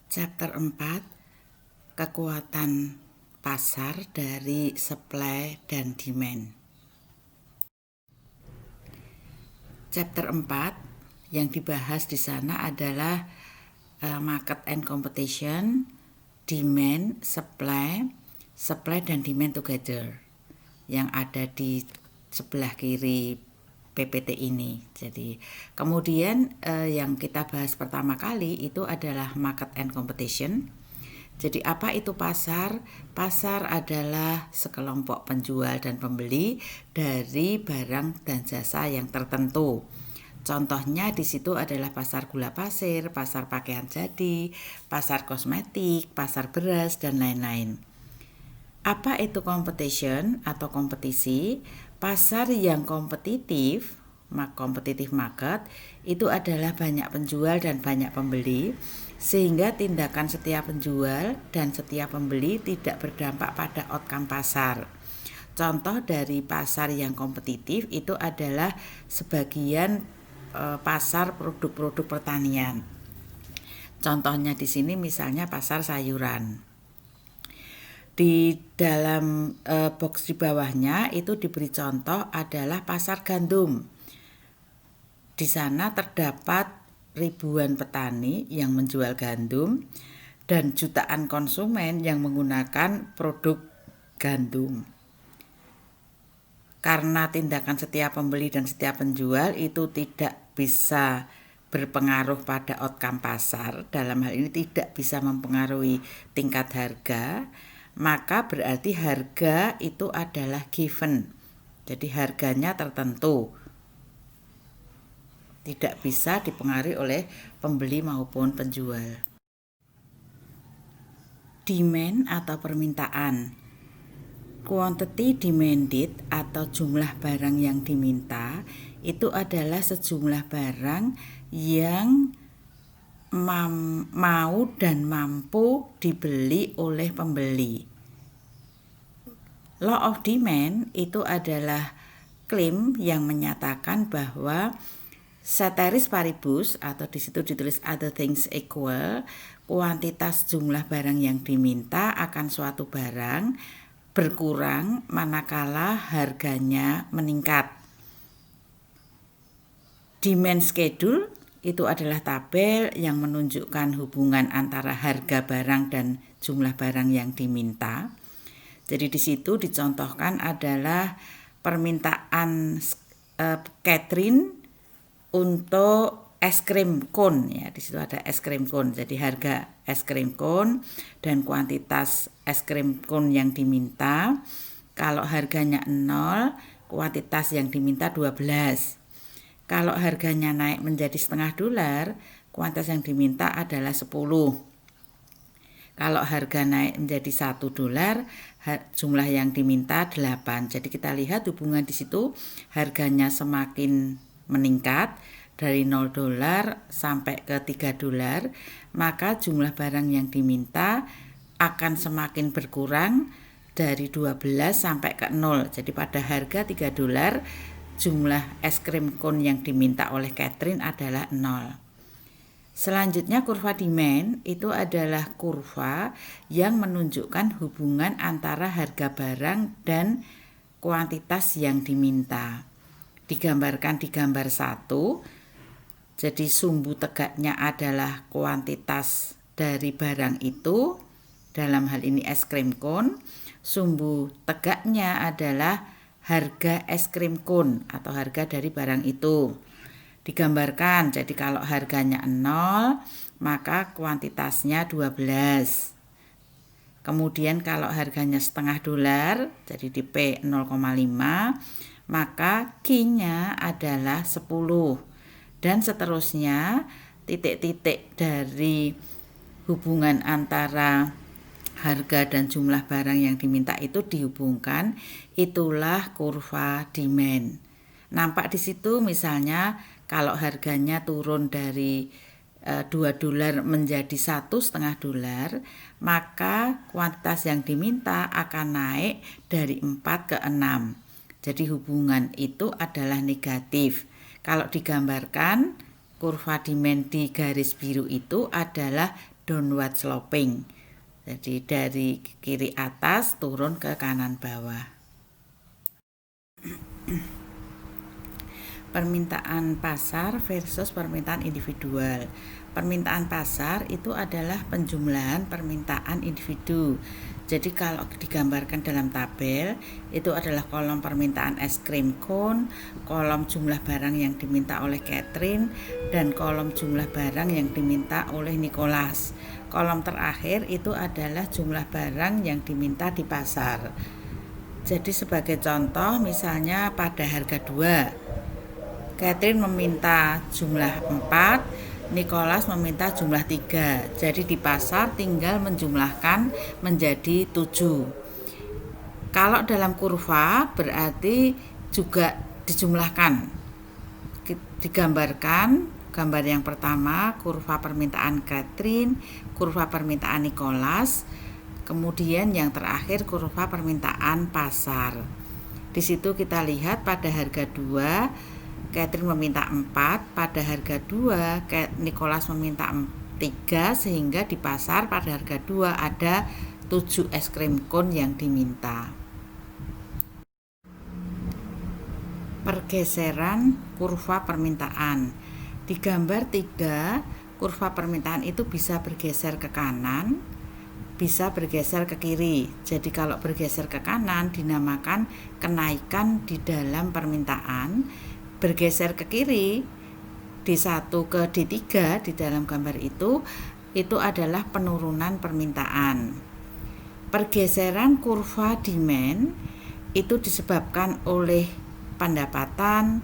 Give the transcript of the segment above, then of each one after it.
Chapter 4, kekuatan pasar dari supply dan demand. Chapter 4 yang dibahas di sana adalah market and competition, demand, supply dan demand together yang ada di sebelah kiri PPT ini. Jadi kemudian yang kita bahas pertama kali itu adalah market and competition. Jadi apa itu pasar? Pasar adalah sekelompok penjual dan pembeli dari barang dan jasa yang tertentu. Contohnya di situ adalah pasar gula pasir, pasar pakaian jadi, pasar kosmetik, pasar beras dan lain-lain. Apa itu competition atau kompetisi? Pasar yang kompetitif, competitive market, itu adalah banyak penjual dan banyak pembeli, sehingga tindakan setiap penjual dan setiap pembeli tidak berdampak pada outcome pasar. Contoh dari pasar yang kompetitif itu adalah sebagian pasar produk-produk pertanian. Contohnya di sini misalnya pasar sayuran. Di dalam box di bawahnya itu diberi contoh adalah pasar gandum. Di sana terdapat ribuan petani yang menjual gandum dan jutaan konsumen yang menggunakan produk gandum. Karena tindakan setiap pembeli dan setiap penjual itu tidak bisa berpengaruh pada outcome pasar, dalam hal ini tidak bisa mempengaruhi tingkat harga, maka berarti harga itu adalah given. Jadi harganya tertentu, tidak bisa dipengaruhi oleh pembeli maupun penjual. Demand atau permintaan. Quantity demanded atau jumlah barang yang diminta itu adalah sejumlah barang yang mau dan mampu dibeli oleh pembeli. Law of demand itu adalah klaim yang menyatakan bahwa ceteris paribus atau di situ ditulis other things equal, kuantitas jumlah barang yang diminta akan suatu barang berkurang manakala harganya meningkat. Demand schedule itu adalah tabel yang menunjukkan hubungan antara harga barang dan jumlah barang yang diminta. Jadi di situ dicontohkan adalah permintaan Catherine untuk es krim cone, ya di situ ada es krim cone. Jadi harga es krim cone dan kuantitas es krim cone yang diminta. Kalau harganya 0, kuantitas yang diminta 12. Kalau harganya naik menjadi $0,5, kuantitas yang diminta adalah 10. Kalau harga naik menjadi $1, jumlah yang diminta 8. Jadi kita lihat hubungan di situ, harganya semakin meningkat dari $0 sampai ke $3, maka jumlah barang yang diminta akan semakin berkurang dari 12 sampai ke 0. Jadi pada harga $3, jumlah es krim cone yang diminta oleh Catherine adalah 0. Selanjutnya kurva demand itu adalah kurva yang menunjukkan hubungan antara harga barang dan kuantitas yang diminta. Digambarkan di gambar 1, jadi sumbu tegaknya adalah kuantitas dari barang itu, dalam hal ini es krim cone. Sumbu tegaknya adalah harga es krim cone atau harga dari barang itu. Digambarkan, jadi kalau harganya 0, maka kuantitasnya 12. Kemudian kalau harganya $0,5, jadi di P 0,5, maka Q-nya adalah 10. Dan seterusnya, titik-titik dari hubungan antara harga dan jumlah barang yang diminta itu dihubungkan, itulah kurva demand. Nampak di situ misalnya kalau harganya turun dari $2 menjadi $1,5, maka kuantitas yang diminta akan naik dari 4 ke 6. Jadi hubungan itu adalah negatif. Kalau digambarkan kurva demand di garis biru itu adalah downward sloping. Jadi dari kiri atas turun ke kanan bawah. Permintaan pasar versus permintaan individual. Permintaan pasar itu adalah penjumlahan permintaan individu. Jadi kalau digambarkan dalam tabel, itu adalah kolom permintaan es krim cone, kolom jumlah barang yang diminta oleh Catherine, dan kolom jumlah barang yang diminta oleh Nicholas. Kolom terakhir itu adalah jumlah barang yang diminta di pasar. Jadi sebagai contoh, misalnya pada harga 2, Catherine meminta jumlah 4, Nicholas meminta jumlah 3. Jadi di pasar tinggal menjumlahkan menjadi 7. Kalau dalam kurva berarti juga dijumlahkan. Digambarkan gambar yang pertama kurva permintaan Catherine, kurva permintaan Nicholas, kemudian yang terakhir kurva permintaan pasar. Di situ kita lihat pada harga 2 Catherine meminta 4, pada harga 2 Nicholas meminta 3, sehingga di pasar pada harga 2 ada 7 es krim cone yang diminta. Pergeseran kurva permintaan. Di gambar 3, kurva permintaan itu bisa bergeser ke kanan, bisa bergeser ke kiri. Jadi kalau bergeser ke kanan dinamakan kenaikan di dalam permintaan, bergeser ke kiri D1 ke D3 di dalam gambar itu adalah penurunan permintaan. Pergeseran kurva demand itu disebabkan oleh pendapatan,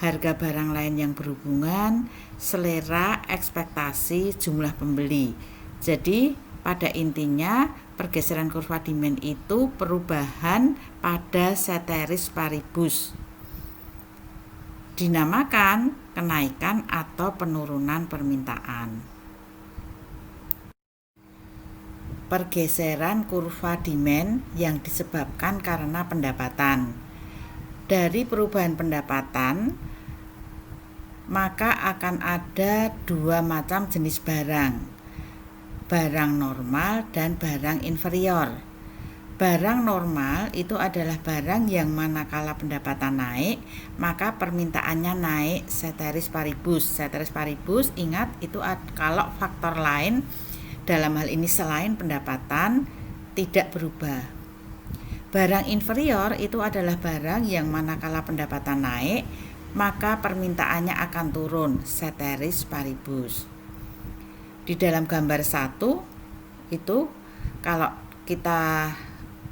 harga barang lain yang berhubungan, selera, ekspektasi, jumlah pembeli. Jadi pada intinya pergeseran kurva demand itu perubahan pada ceteris paribus, dinamakan kenaikan atau penurunan permintaan. Pergeseran kurva demand yang disebabkan karena pendapatan. Dari perubahan pendapatan, maka akan ada 2 macam jenis barang. Barang normal dan barang inferior. Barang normal itu adalah barang yang manakala pendapatan naik, maka permintaannya naik ceteris paribus. Ceteris paribus, ingat itu kalau faktor lain dalam hal ini selain pendapatan tidak berubah. Barang inferior itu adalah barang yang manakala pendapatan naik, maka permintaannya akan turun ceteris paribus. Di dalam gambar 1 itu kalau kita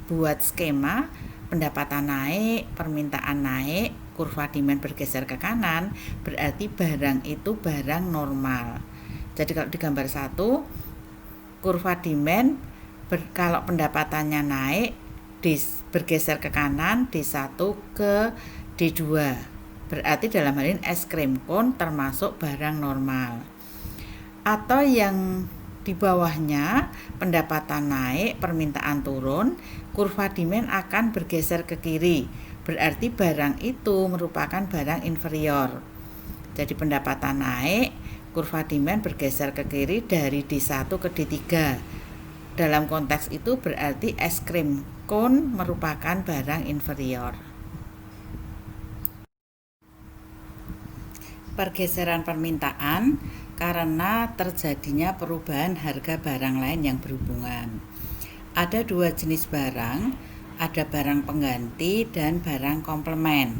buat skema pendapatan naik, permintaan naik, kurva demand bergeser ke kanan, berarti barang itu barang normal. Jadi kalau di gambar 1, kurva demand kalau pendapatannya naik bergeser ke kanan D1 ke D2. Berarti dalam hal ini es krim cone termasuk barang normal. Atau yang di bawahnya pendapatan naik, permintaan turun, kurva demand akan bergeser ke kiri. Berarti barang itu merupakan barang inferior. Jadi pendapatan naik, kurva demand bergeser ke kiri dari D1 ke D3. Dalam konteks itu berarti es krim cone merupakan barang inferior. Pergeseran permintaan karena terjadinya perubahan harga barang lain yang berhubungan. Ada 2 jenis barang, ada barang pengganti dan barang komplement.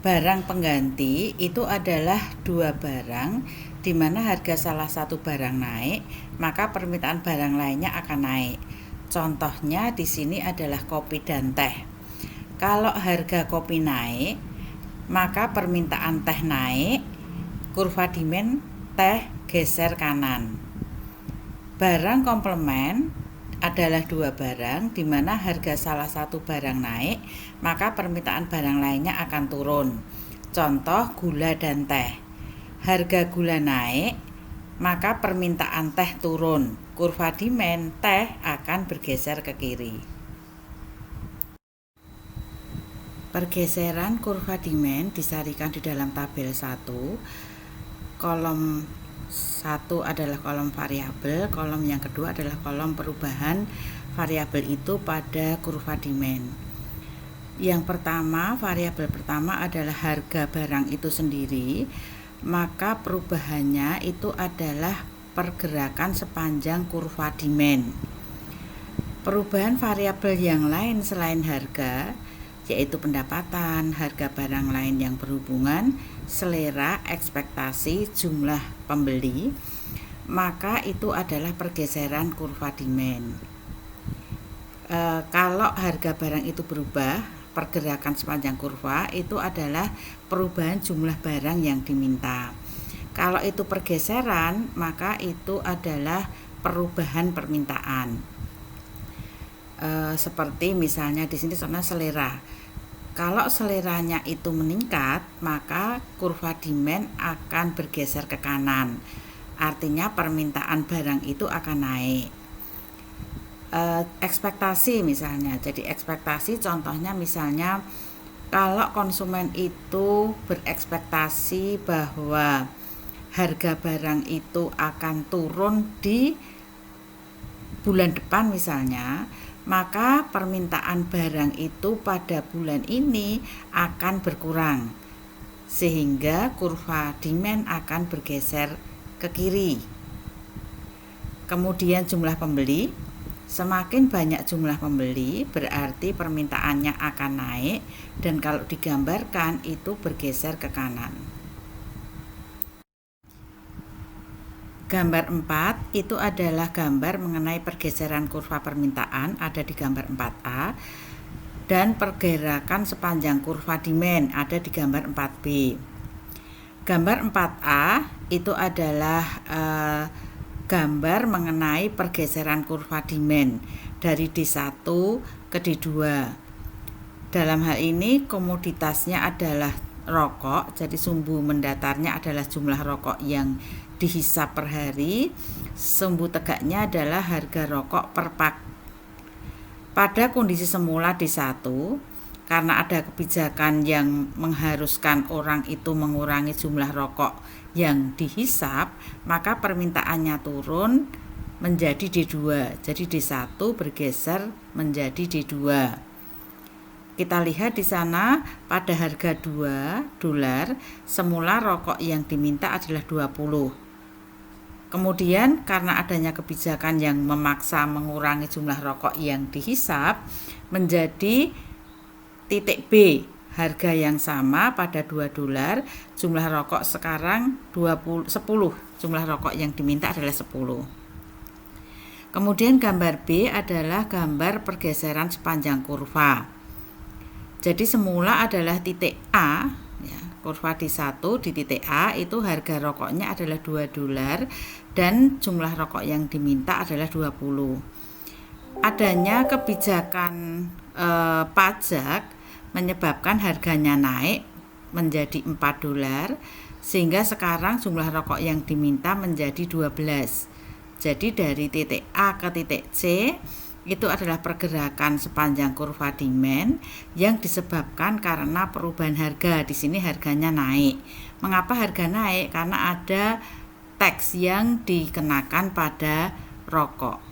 Barang pengganti itu adalah 2 barang di mana harga salah satu barang naik, maka permintaan barang lainnya akan naik. Contohnya di sini adalah kopi dan teh. Kalau harga kopi naik, maka permintaan teh naik, kurva demand teh geser kanan. Barang komplement adalah 2 barang di mana harga salah satu barang naik, maka permintaan barang lainnya akan turun. Contoh gula dan teh. Harga gula naik, maka permintaan teh turun. Kurva demand teh akan bergeser ke kiri. Pergeseran kurva demand disarikan di dalam tabel 1. Kolom Satu adalah kolom variabel, kolom yang kedua adalah kolom perubahan variabel itu pada kurva demand. Yang pertama, variabel pertama adalah harga barang itu sendiri, maka perubahannya itu adalah pergerakan sepanjang kurva demand. Perubahan variabel yang lain selain harga, yaitu pendapatan, harga barang lain yang berhubungan, selera, ekspektasi, jumlah pembeli, maka itu adalah pergeseran kurva demand. Kalau harga barang itu berubah, pergerakan sepanjang kurva itu adalah perubahan jumlah barang yang diminta. Kalau itu pergeseran, maka itu adalah perubahan permintaan. Seperti misalnya di sini soalnya selera. Kalau seleranya itu meningkat, maka kurva demand akan bergeser ke kanan. Artinya permintaan barang itu akan naik. Ekspektasi misalnya. Jadi ekspektasi contohnya misalnya kalau konsumen itu berekspektasi bahwa harga barang itu akan turun di bulan depan misalnya, maka permintaan barang itu pada bulan ini akan berkurang, sehingga kurva demand akan bergeser ke kiri. Kemudian jumlah pembeli, semakin banyak jumlah pembeli berarti permintaannya akan naik, dan kalau digambarkan itu bergeser ke kanan. Gambar 4 itu adalah gambar mengenai pergeseran kurva permintaan, ada di gambar 4A, dan pergerakan sepanjang kurva demand ada di gambar 4B. Gambar 4A itu adalah gambar mengenai pergeseran kurva demand dari D1 ke D2. Dalam hal ini komoditasnya adalah rokok, jadi sumbu mendatarnya adalah jumlah rokok yang dihisap per hari, sumbu tegaknya adalah harga rokok per pak. Pada kondisi semula D1, karena ada kebijakan yang mengharuskan orang itu mengurangi jumlah rokok yang dihisap, maka permintaannya turun menjadi D2. Jadi D1 bergeser menjadi D2. Kita lihat di sana pada harga $2, semula rokok yang diminta adalah 20. Kemudian karena adanya kebijakan yang memaksa mengurangi jumlah rokok yang dihisap menjadi titik B, harga yang sama pada $2, jumlah rokok sekarang 10, jumlah rokok yang diminta adalah 10. Kemudian gambar B adalah gambar pergeseran sepanjang kurva. Jadi semula adalah titik A, ya, kurva D1 di titik A itu harga rokoknya adalah $2 dan jumlah rokok yang diminta adalah 20. Adanya kebijakan pajak menyebabkan harganya naik menjadi $4, sehingga sekarang jumlah rokok yang diminta menjadi 12. Jadi dari titik A ke titik C itu adalah pergerakan sepanjang kurva demand yang disebabkan karena perubahan harga. Di sini harganya naik. Mengapa harga naik? Karena ada tax yang dikenakan pada rokok.